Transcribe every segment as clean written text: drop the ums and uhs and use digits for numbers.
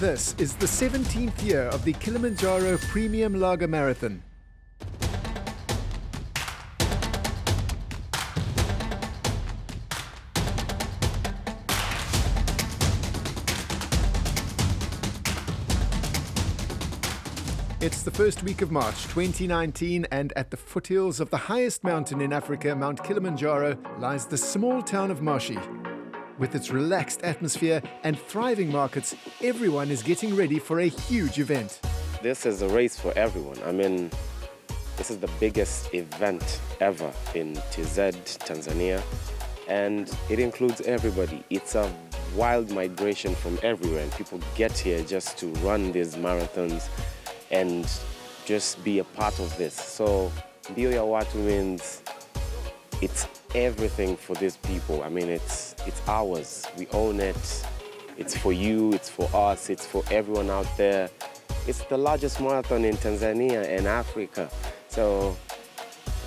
This is the 17th year of the Kilimanjaro Premium Lager Marathon. It's the first week of March 2019, and at the foothills of the highest mountain in Africa, Mount Kilimanjaro, lies the small town of Moshi. With its relaxed atmosphere and thriving markets, everyone is getting ready for a huge event. This is a race for everyone. I mean, this is the biggest event ever in TZ, Tanzania, and it includes everybody. It's a wild migration from everywhere, and people get here just to run these marathons and just be a part of this. So Mbio ya Watu means it's everything for these people. I mean, it's ours. We own it. It's for you, it's for us, it's for everyone out there. It's the largest marathon in Tanzania and Africa. So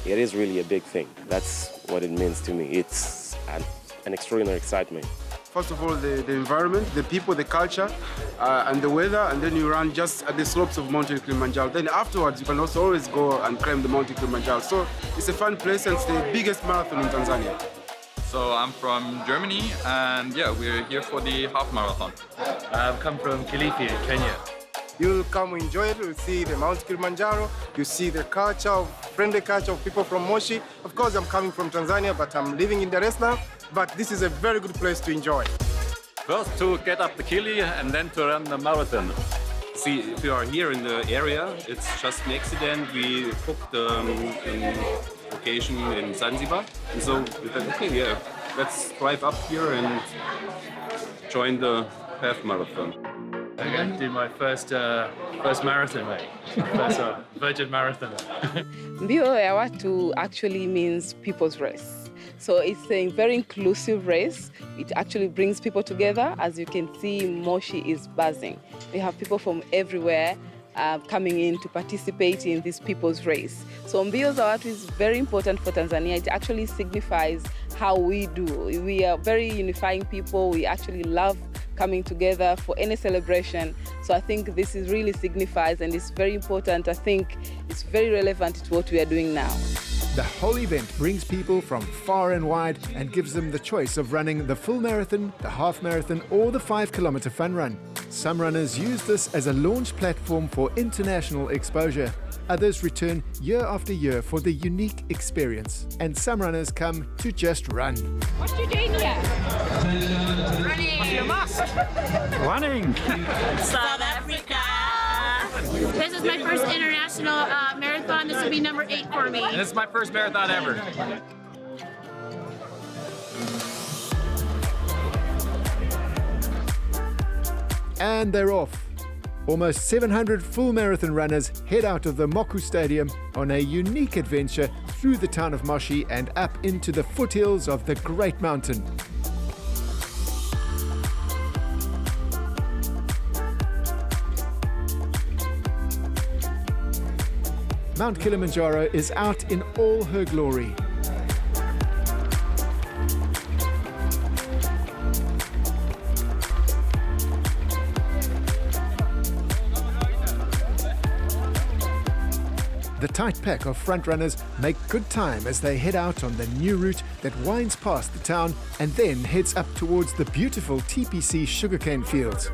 it is really a big thing. That's what it means to me. It's an extraordinary excitement. First of all, the environment, the people, the culture, and the weather, and then you run just at the slopes of Mountain Kilimanjaro. Then afterwards, you can also always go and climb the Mountain Kilimanjaro. So it's a fun place, and it's the biggest marathon in Tanzania. So I'm from Germany, and yeah, we're here for the half marathon. I've come from Kilifi in Kenya. You'll come enjoy it, you'll see the Mount Kilimanjaro, you see the culture, friendly culture of people from Moshi. Of course, I'm coming from Tanzania, but I'm living in Dar es Salaam. But this is a very good place to enjoy. First to get up the Kili and then to run the marathon. See, if you are here in the area, it's just an accident. We booked an location in Zanzibar. And so we thought, okay, yeah, let's drive up here and join the half marathon. I'm going to do my first marathon, mate. First virgin marathon. Mbio ya Watu actually means people's race. So it's a very inclusive race. It actually brings people together. As you can see, Moshi is buzzing. We have people from everywhere coming in to participate in this people's race. So Mbio za Watu is very important for Tanzania. It actually signifies how we do. We are very unifying people. We actually love coming together for any celebration. So I think this is really signifies, and it's very important. I think it's very relevant to what we are doing now. The whole event brings people from far and wide and gives them the choice of running the full marathon, the half marathon, or the 5-kilometer fun run. Some runners use this as a launch platform for international exposure. Others return year after year for the unique experience. And some runners come to just run. What are you doing here? Running! You must! Running! South Africa! This is my first international marathon. This will be number 8 for me. This is my first marathon ever. And they're off. Almost 700 full marathon runners head out of the Moku Stadium on a unique adventure through the town of Moshi and up into the foothills of the Great Mountain. Mount Kilimanjaro is out in all her glory. The tight pack of frontrunners make good time as they head out on the new route that winds past the town and then heads up towards the beautiful TPC sugarcane fields.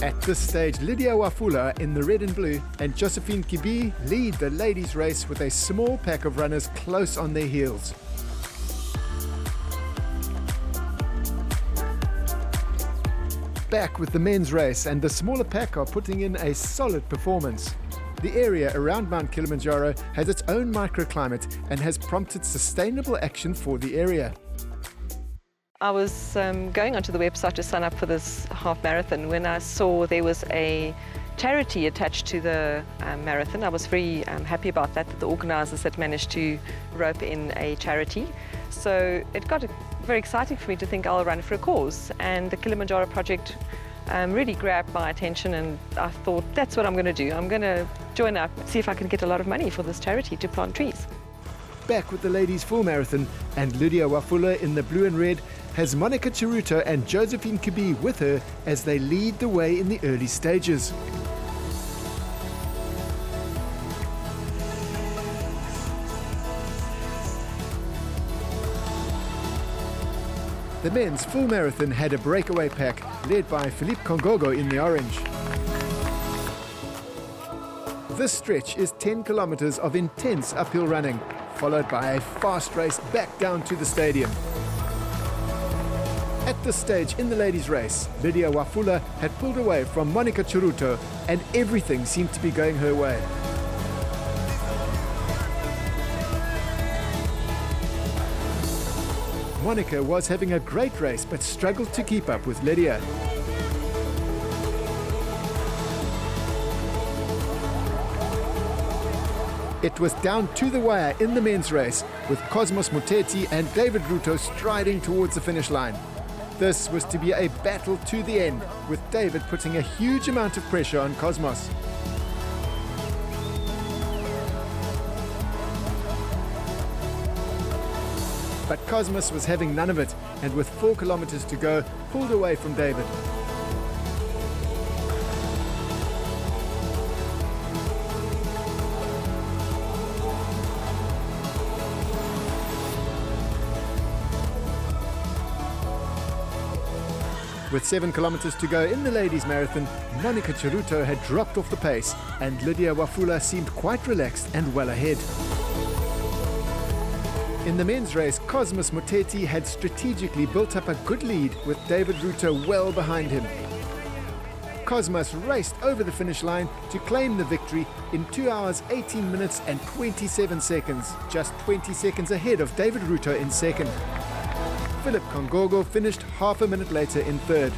At this stage, Lydia Wafula in the red and blue and Josephine Kibi lead the ladies' race with a small pack of runners close on their heels. Back with the men's race, and the smaller pack are putting in a solid performance. The area around Mount Kilimanjaro has its own microclimate and has prompted sustainable action for the area. I was going onto the website to sign up for this half marathon when I saw there was a charity attached to the marathon. I was very happy about that the organisers had managed to rope in a charity. So it got very exciting for me to think I'll run for a cause. And the Kilimanjaro project really grabbed my attention, and I thought that's what I'm going to do. I'm going to join up, see if I can get a lot of money for this charity to plant trees. Back with the ladies' full marathon, and Lydia Wafula in the blue and red has Monica Chiruto and Josephine Kibi with her as they lead the way in the early stages. The men's full marathon had a breakaway pack led by Philippe Kongogo in the orange. This stretch is 10 kilometers of intense uphill running, followed by a fast race back down to the stadium. At this stage in the ladies' race, Lydia Wafula had pulled away from Monica Chiruto and everything seemed to be going her way. Monica was having a great race but struggled to keep up with Lydia. It was down to the wire in the men's race, with Cosmos Muteti and David Ruto striding towards the finish line. This was to be a battle to the end, with David putting a huge amount of pressure on Cosmos. But Cosmos was having none of it, and with 4 kilometers to go, pulled away from David. With 7 kilometers to go in the ladies' marathon, Monica Chiruto had dropped off the pace, and Lydia Wafula seemed quite relaxed and well ahead. In the men's race, Cosmos Muteti had strategically built up a good lead with David Ruto well behind him. Cosmos raced over the finish line to claim the victory in 2 hours 18 minutes and 27 seconds, just 20 seconds ahead of David Ruto in second. Philip Kongogo finished half a minute later in third.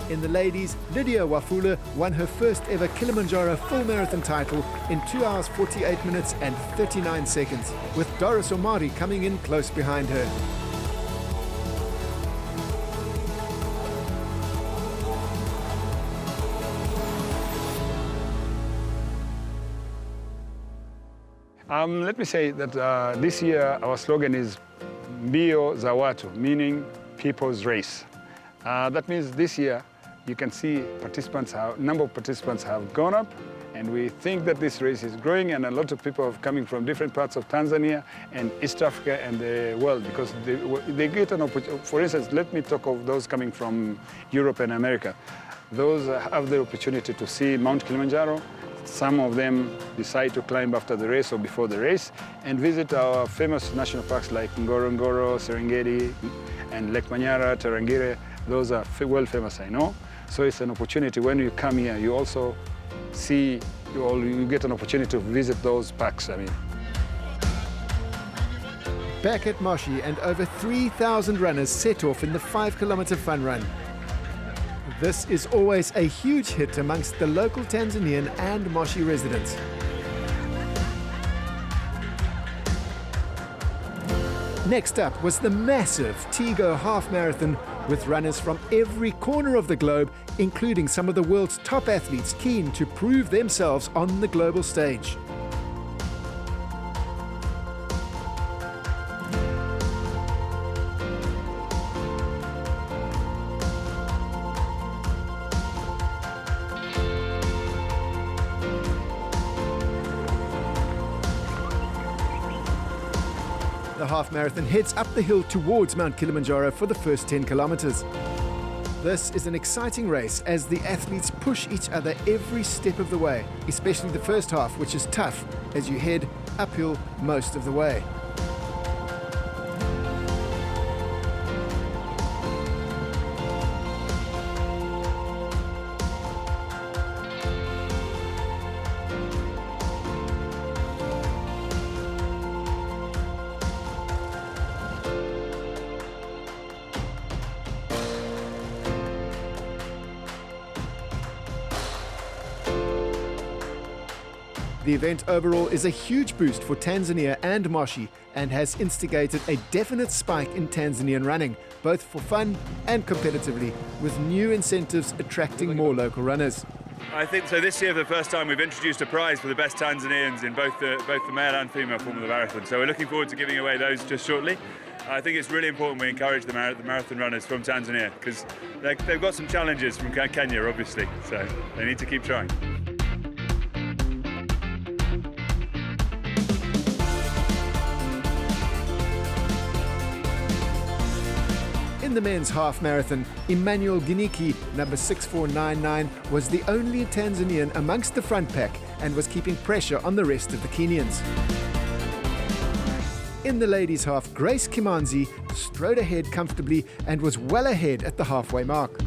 In the ladies, Lydia Wafula won her first ever Kilimanjaro full marathon title in 2 hours 48 minutes and 39 seconds, with Doris Omari coming in close behind her. Let me say that this year our slogan is Mbio za Watu, meaning people's race. That means this year you can see number of participants have gone up, and we think that this race is growing, and a lot of people are coming from different parts of Tanzania and East Africa and the world, because they get an opportunity. For instance, let me talk of those coming from Europe and America. Those have the opportunity to see Mount Kilimanjaro. Some of them decide to climb after the race or before the race and visit our famous national parks like Ngorongoro, Serengeti, and Lake Manyara, Tarangire. Those are well famous, I know. So it's an opportunity. When you come here, you also see, you get an opportunity to visit those parks. Back at Moshi, and over 3,000 runners set off in the 5-kilometer fun run. This is always a huge hit amongst the local Tanzanian and Moshi residents. Next up was the massive Tigo half marathon, with runners from every corner of the globe, including some of the world's top athletes keen to prove themselves on the global stage. The half marathon heads up the hill towards Mount Kilimanjaro for the first 10 kilometers. This is an exciting race as the athletes push each other every step of the way, especially the first half, which is tough as you head uphill most of the way. The event overall is a huge boost for Tanzania and Moshi and has instigated a definite spike in Tanzanian running, both for fun and competitively, with new incentives attracting more local runners. I think so. This year, for the first time, we've introduced a prize for the best Tanzanians in both the male and female form of the marathon. So we're looking forward to giving away those just shortly. I think it's really important we encourage the marathon runners from Tanzania because they've got some challenges from Kenya, obviously. So they need to keep trying. In the men's half marathon, Emmanuel Giniki, number 6499, was the only Tanzanian amongst the front pack and was keeping pressure on the rest of the Kenyans. In the ladies' half, Grace Kimanzi strode ahead comfortably and was well ahead at the halfway mark.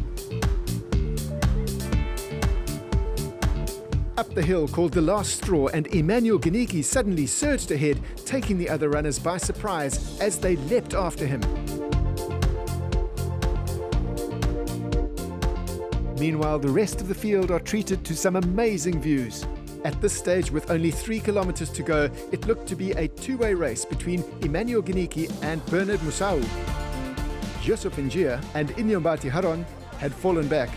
Up the hill called the last straw, and Emmanuel Giniki suddenly surged ahead, taking the other runners by surprise as they leapt after him. Meanwhile, the rest of the field are treated to some amazing views. At this stage, with only 3 kilometers to go, it looked to be a two-way race between Emmanuel Giniki and Bernard Musau. Joseph Njia and Inyombati Haron had fallen back.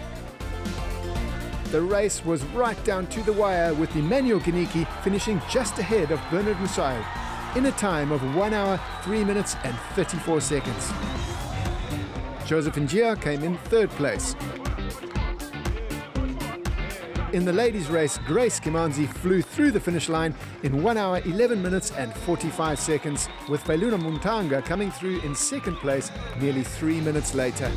The race was right down to the wire, with Emmanuel Giniki finishing just ahead of Bernard Musau in a time of 1 hour, 3 minutes and 34 seconds. Joseph Njia came in third place. In the ladies' race, Grace Kimanzi flew through the finish line in 1 hour, 11 minutes and 45 seconds, with Feluna Muntanga coming through in second place nearly 3 minutes later.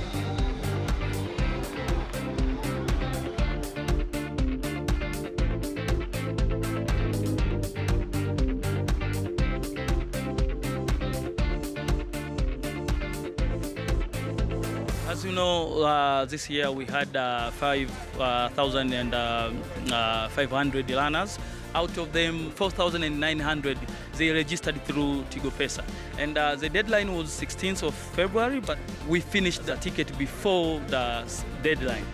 As you know, this year we had 5,500 runners. Out of them, 4,900 they registered through Tigo Pesa. And the deadline was 16th of February, but we finished the ticket before the deadline.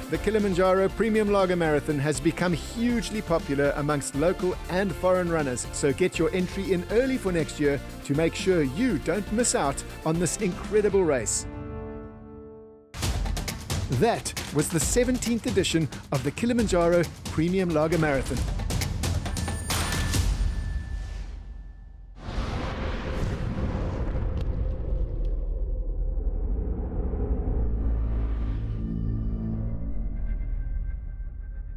The Kilimanjaro Premium Lager Marathon has become hugely popular amongst local and foreign runners, so get your entry in early for next year to make sure you don't miss out on this incredible race. That was the 17th edition of the Kilimanjaro Premium Lager Marathon.